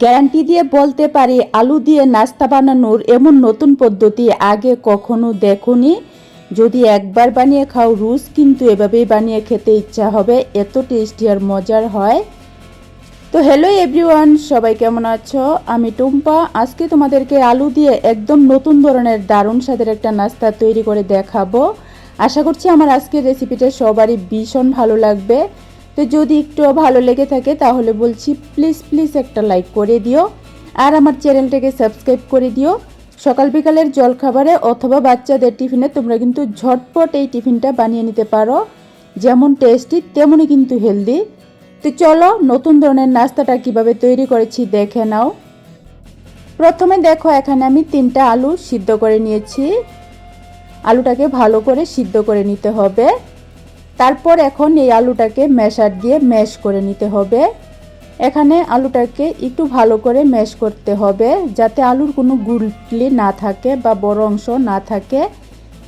Guarantee দিয়ে বলতে পারি আলু দিয়ে নাস্তা বানানোর এমন নতুন পদ্ধতি আগে কখনো দেখোনি। যদি একবার বানিয়ে খাও রোজ কিন্তু এভাবেই বানিয়ে খেতে ইচ্ছা হবে, এত টেস্টি আর মজার হয়। তো হ্যালো এভরিওয়ান, সবাই কেমন আছো? আমি টুম্পা। আজকে তোমাদেরকে আলু দিয়ে একদম নতুন ধরনের দারুণ স্বাদের একটা নাস্তা তৈরি করে দেখাবো। আশা করছি আমার আজকের রেসিপিটা সবারই ভীষণ ভালো লাগবে। তো যদি একটু ভালো লেগে থাকে তাহলে বলছি প্লিজ প্লিজ একটা লাইক করে দিও আর আমার চ্যানেলটাকে সাবস্ক্রাইব করে দিও। সকাল বিকালের জলখাবারে অথবা বাচ্চাদের টিফিনে তোমরা কিন্তু ঝটপট এই টিফিনটা বানিয়ে নিতে পারো। যেমন টেস্টি তেমনই কিন্তু হেলদি। তো চলো নতুন ধরনের নাস্তাটা কিভাবে তৈরি করেছি দেখে নাও। প্রথমে দেখো এখানে আমি 3টা আলু সিদ্ধ করে নিয়েছি। আলুটাকে ভালো করে সিদ্ধ করে নিতে হবে। তারপর এখন এই আলুটাকে ম্যাশার দিয়ে ম্যাশ করে নিতে হবে। এখানে আলুটাকে একটু ভালো করে ম্যাশ করতে হবে যাতে আলুর কোনো গুটলি না থাকে বা বড় অংশ না থাকে।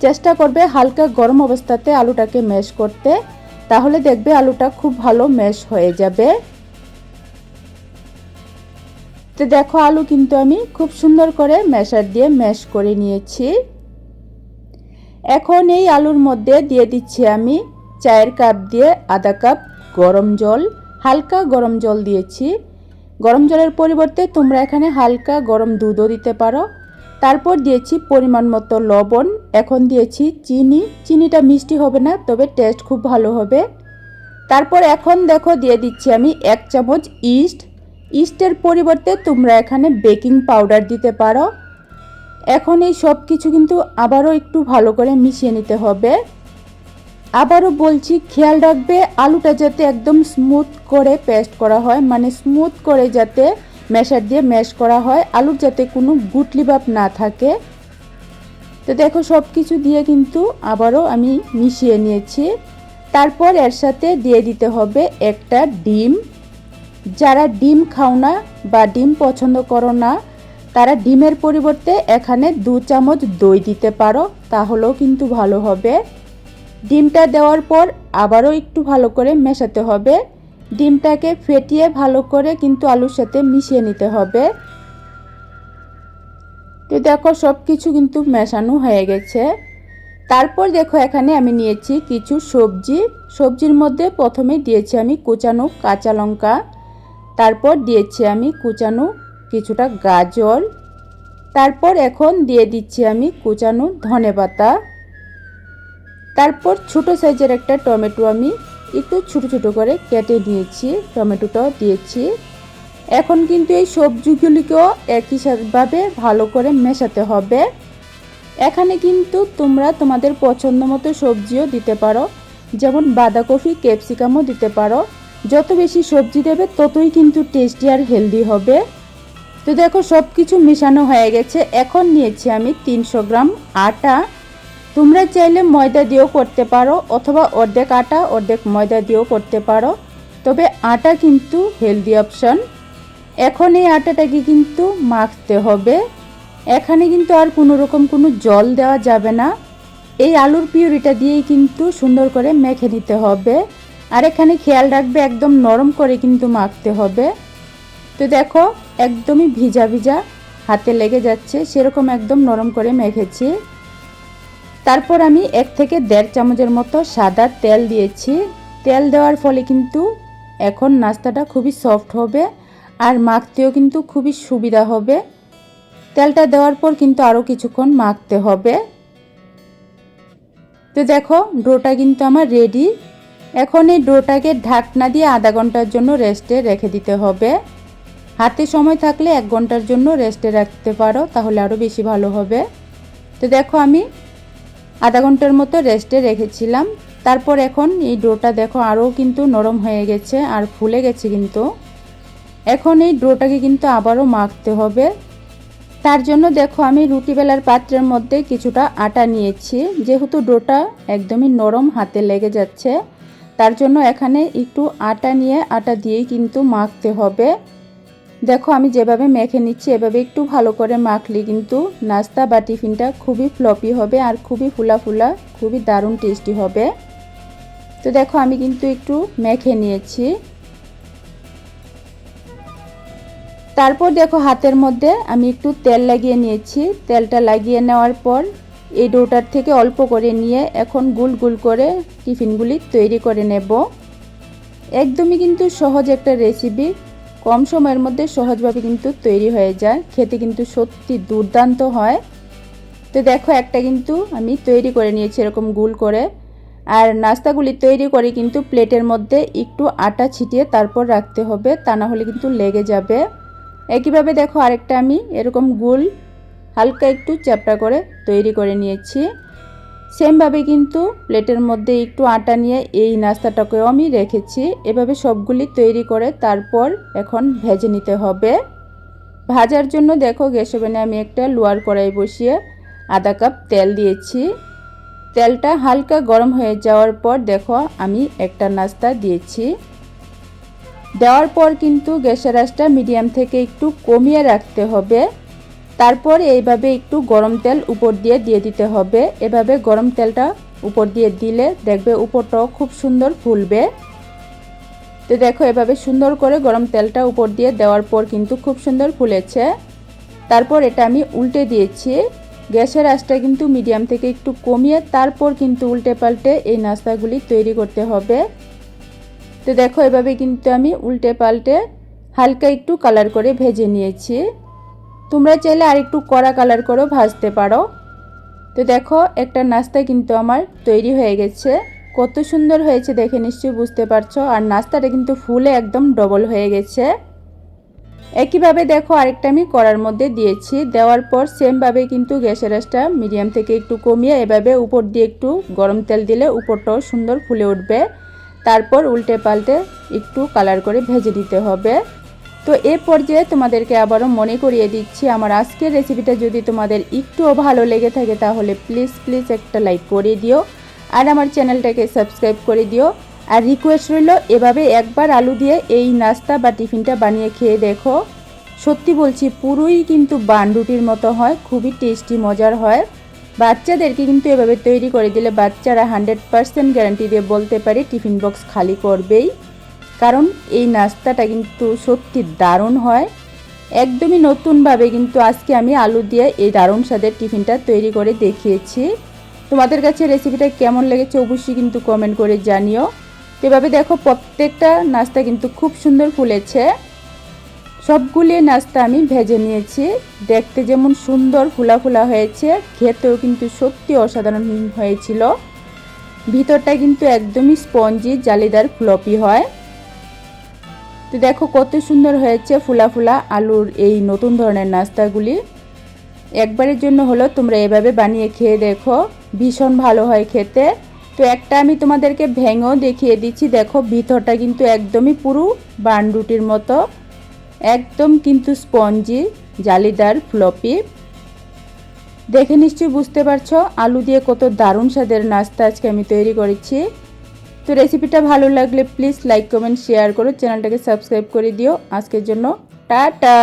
চেষ্টা করবে হালকা গরম অবস্থাতে আলুটাকে ম্যাশ করতে, তাহলে দেখবে আলুটা খুব ভালো ম্যাশ হয়ে যাবে। তো দেখো আলু কিন্তু আমি খুব সুন্দর করে ম্যাশার দিয়ে ম্যাশ করে নিয়েছি। এখন এই আলুর মধ্যে দিয়ে দিচ্ছি আমি চায়ের কাপ দিয়ে আধা কাপ গরম জল। হালকা গরম জল দিয়েছি। গরম জলের পরিবর্তে তোমরা এখানে হালকা গরম দুধও দিতে পারো। তারপর দিয়েছি পরিমাণ মতো লবণ। এখন দিয়েছি চিনি। চিনিটা মিষ্টি হবে না, তবে টেস্ট খুব ভালো হবে। তারপর এখন দেখো দিয়ে দিচ্ছি আমি 1 চামচ ইস্ট। ইস্টের পরিবর্তে তোমরা এখানে বেকিং পাউডার দিতে পারো। এখন এই সব কিছু কিন্তু আবারও একটু ভালো করে মিশিয়ে নিতে হবে। আবারও বলছি খেয়াল রাখবে আলুটা যাতে একদম স্মুথ করে পেস্ট করা হয়, মানে স্মুথ করে যাতে ম্যাশার দিয়ে ম্যাশ করা হয়, আলুর যাতে কোনো গুটলি ভাব না থাকে। তো দেখো সব কিছু দিয়ে কিন্তু আবারও আমি মিশিয়ে নিয়েছি। তারপর এর সাথে দিয়ে দিতে হবে একটা ডিম। যারা ডিম খাও না বা ডিম পছন্দ করো না তারা ডিমের পরিবর্তে এখানে 2 চামচ দই দিতে পারো, তাহলেও কিন্তু ভালো হবে। ডিমটা দেওয়ার পর আবারও একটু ভালো করে মেশাতে হবে। ডিমটাকে ফেটিয়ে ভালো করে কিন্তু আলুর সাথে মিশিয়ে নিতে হবে। তো দেখো সব কিছু কিন্তু মেশানো হয়ে গেছে। তারপর দেখো এখানে আমি নিয়েছি কিছু সবজি। সবজির মধ্যে প্রথমে দিয়েছি আমি কুচানো কাঁচা লঙ্কা। তারপর দিয়েছি আমি কুচানো কিছুটা গাজর। তারপর এখন দিয়ে দিচ্ছি আমি কুচানো ধনেপাতা। তারপর ছোট সাইজের একটা টমেটো আমি একটু ছোট ছোট করে কেটে নিয়েছি, টমেটোটাও দিয়েছি। এখন কিন্তু এই সবজিগুলিকেও একই সাথে ভালো করে মেশাতে হবে। এখানে কিন্তু তোমরা তোমাদের পছন্দ মতো সবজিও দিতে পারো, যেমন বাঁধাকপি ক্যাপসিকামও দিতে পারো। যত বেশি সবজি দেবে ততই কিন্তু টেস্টি আর হেলদি হবে। তো দেখো সব কিছু মেশানো হয়ে গেছে। এখন নিয়েছি আমি 300 গ্রাম আটা। তোমরা চাইলে ময়দা দিয়েও করতে পারো অথবা অর্ধেক আটা অর্ধেক ময়দা দিয়েও করতে পারো, তবে আটা কিন্তু হেলদি অপশন। এখন এই আটাটাকে কিন্তু মাখতে হবে। এখানে কিন্তু আর কোনো রকম কোনো জল দেওয়া যাবে না। এই আলুর পিউরিটা দিয়েই কিন্তু সুন্দর করে মেখে নিতে হবে। আর এখানে খেয়াল রাখবে একদম নরম করে কিন্তু মাখতে হবে। তো দেখো একদমই ভিজা ভিজা, হাতে লেগে যাচ্ছে সেরকম একদম নরম করে মেখেছি। তারপর আমি 1 থেকে 1.5 চামচের মতো সাদা তেল দিয়েছি। তেল দেওয়ার ফলে কিন্তু এখন নাস্তাটা খুবই সফট হবে আর মাখতেও কিন্তু খুবই সুবিধা হবে। তেলটা দেওয়ার পর কিন্তু আরও কিছুক্ষণ মাখতে হবে। তো দেখো ডোটা কিন্তু আমার রেডি। এখন এই ডোটাকে ঢাকনা দিয়ে আধা ঘন্টার জন্য রেস্টে রেখে দিতে হবে। হাতে সময় থাকলে 1 ঘন্টার জন্য রেস্টে রাখতে পারো, তাহলে আরও বেশি ভালো হবে। তো দেখো আমি আধা ঘন্টার মতো রেস্টে রেখেছিলাম। তারপর এখন এই ডোটা দেখো আরও কিন্তু নরম হয়ে গেছে আর ফুলে গেছে কিন্তু। এখন এই ডোটাকে কিন্তু আবারও মাখতে হবে। তার জন্য দেখো আমি রুটি বেলার পাত্রের মধ্যে কিছুটা আটা নিয়েছি। যেহেতু ডোটা একদমই নরম, হাতে লেগে যাচ্ছে, তার জন্য এখানে একটু আটা নিয়ে আটা দিয়েই কিন্তু মাখতে হবে। দেখো আমি যেভাবে মেখে নিচ্ছি এভাবে একটু ভালো করে মাখলে কিন্তু নাস্তা বা টিফিনটা খুবই ফ্লপি হবে আর খুবই ফুলা ফুলা, খুবই দারুণ টেস্টি হবে। তো দেখো আমি কিন্তু একটু মেখে নিয়েছি। তারপর দেখো হাতের মধ্যে আমি একটু তেল লাগিয়ে নিয়েছি। তেলটা লাগিয়ে নেওয়ার পর এই ডোটার থেকে অল্প করে নিয়ে এখন গোল গোল করে টিফিনগুলি তৈরি করে নেব। একদমই কিন্তু সহজ একটা রেসিপি, কম সময়ের মধ্যে সহজভাবে কিন্তু তৈরি হয়ে যায়, খেতে কিন্তু সত্যি দুর্দান্ত হয়। তো দেখো একটা কিন্তু আমি তৈরি করে নিয়েছি এরকম গোল করে। আর নাস্তাগুলি তৈরি করে কিন্তু প্লেটের মধ্যে একটু আটা ছিটিয়ে তারপর রাখতে হবে, তা না হলে কিন্তু লেগে যাবে। একইভাবে দেখো আরেকটা আমি এরকম গোল হালকা একটু চ্যাপটা করে তৈরি করে নিয়েছি। সেমভাবে কিন্তু প্লেটের মধ্যে একটু আটা নিয়ে এই নাস্তাটাকেও আমি রেখেছি। এভাবে সবগুলি তৈরি করে তারপর এখন ভেজে নিতে হবে। ভাজার জন্য দেখো গ্যাস ওভেনে আমি একটা লোহার কড়াই বসিয়ে আধা কাপ তেল দিয়েছি। তেলটা হালকা গরম হয়ে যাওয়ার পর দেখো আমি একটা নাস্তা দিয়েছি। দেওয়ার পর কিন্তু গ্যাসের আঁচটা মিডিয়াম থেকে একটু কমিয়ে রাখতে হবে। তারপর এইভাবে একটু গরম তেল উপর দিয়ে দিতে হবে। এভাবে গরম তেলটা উপর দিয়ে দিলে দেখবে উপরটাও খুব সুন্দর ফুলবে। তো দেখো এভাবে সুন্দর করে গরম তেলটা উপর দিয়ে দেওয়ার পর কিন্তু খুব সুন্দর ফুলেছে। তারপর এটা আমি উল্টে দিয়েছি। গ্যাসের আঁচটা কিন্তু মিডিয়াম থেকে একটু কমিয়ে তারপর কিন্তু উল্টে পাল্টে এই নাস্তাগুলি তৈরি করতে হবে। তো দেখো এভাবে কিন্তু আমি উল্টে পাল্টে হালকা একটু কালার করে ভেজে নিয়েছি। তোমরা চাইলে আর একটু কড়া কালার করেও ভাজতে পারো। তো দেখো একটা নাস্তা কিন্তু আমার তৈরি হয়ে গেছে। কত সুন্দর হয়েছে দেখে নিশ্চয়ই বুঝতে পারছো। আর নাস্তাটা কিন্তু ফুলে একদম ডবল হয়ে গেছে। একইভাবে দেখো আরেকটা আমি কড়ার মধ্যে দিয়েছি। দেওয়ার পর সেমভাবে কিন্তু গ্যাসের আঁচটা মিডিয়াম থেকে একটু কমিয়ে এভাবে উপর দিয়ে একটু গরম তেল দিলে উপরটাও সুন্দর ফুলে উঠবে। তারপর উল্টে পাল্টে একটু কালার করে ভেজে দিতে হবে। তো এ পর্যায়ে তোমাদেরকে আবারও মনে করিয়ে দিচ্ছি, আমার আজকের রেসিপিটা যদি তোমাদের একটুও ভালো লেগে থাকে তাহলে প্লিজ একটা লাইক করে দিও আর আমার চ্যানেলটাকে সাবস্ক্রাইব করে দিও। আর রিকোয়েস্ট রইল এভাবে একবার আলু দিয়ে এই নাস্তা বা টিফিনটা বানিয়ে খেয়ে দেখো। সত্যি বলছি পুরোই কিন্তু বান রুটির মতো হয়, খুবই টেস্টি মজার হয়। বাচ্চাদেরকে কিন্তু এভাবে তৈরি করে দিলে বাচ্চারা 100% গ্যারান্টি দিয়ে বলতে পারি টিফিন বক্স খালি করবেই। কারণ এই নাস্তাটা কিন্তু সত্যি দারুণ হয়। একদমই নতুনভাবে কিন্তু আজকে আমি আলু দিয়ে এই দারুণ স্বাদের টিফিনটা তৈরি করে দেখিয়েছি। তোমাদের কাছে রেসিপিটা কেমন লেগেছে অবশ্যই কিন্তু কমেন্ট করে জানিও। এভাবে দেখো প্রত্যেকটা নাস্তা কিন্তু খুব সুন্দর ফুলেছে। সবগুলি নাস্তা আমি ভেজে নিয়েছি। দেখতে যেমন সুন্দর ফুলা ফুলা হয়েছে, খেতেও কিন্তু সত্যি অসাধারণ হয়েছিল। ভিতরটা কিন্তু একদমই স্পঞ্জি জালিদার ফ্লপি হয়। তো দেখো কত সুন্দর হয়েছে ফুলা ফুলা আলুর এই নতুন ধরনের নাস্তাগুলি। একবারের জন্য হলো তোমরা এভাবে বানিয়ে খেয়ে দেখো, ভীষণ ভালো হয় খেতে। তো একটা আমি তোমাদেরকে ভেঙেও দেখিয়ে দিচ্ছি। দেখো ভিতরটা কিন্তু একদমই পুরো বান রুটির মতো, একদম কিন্তু স্পঞ্জি জালিদার ফ্লপি। দেখে নিশ্চয়ই বুঝতে পারছো আলু দিয়ে কত দারুণ স্বাদের নাস্তা আজকে আমি তৈরি করেছি। তো রেসিপিটা ভালো লাগলে প্লিজ লাইক কমেন্ট শেয়ার করো, চ্যানেলটাকে সাবস্ক্রাইব করে দিও। আজকের জন্য টাটা।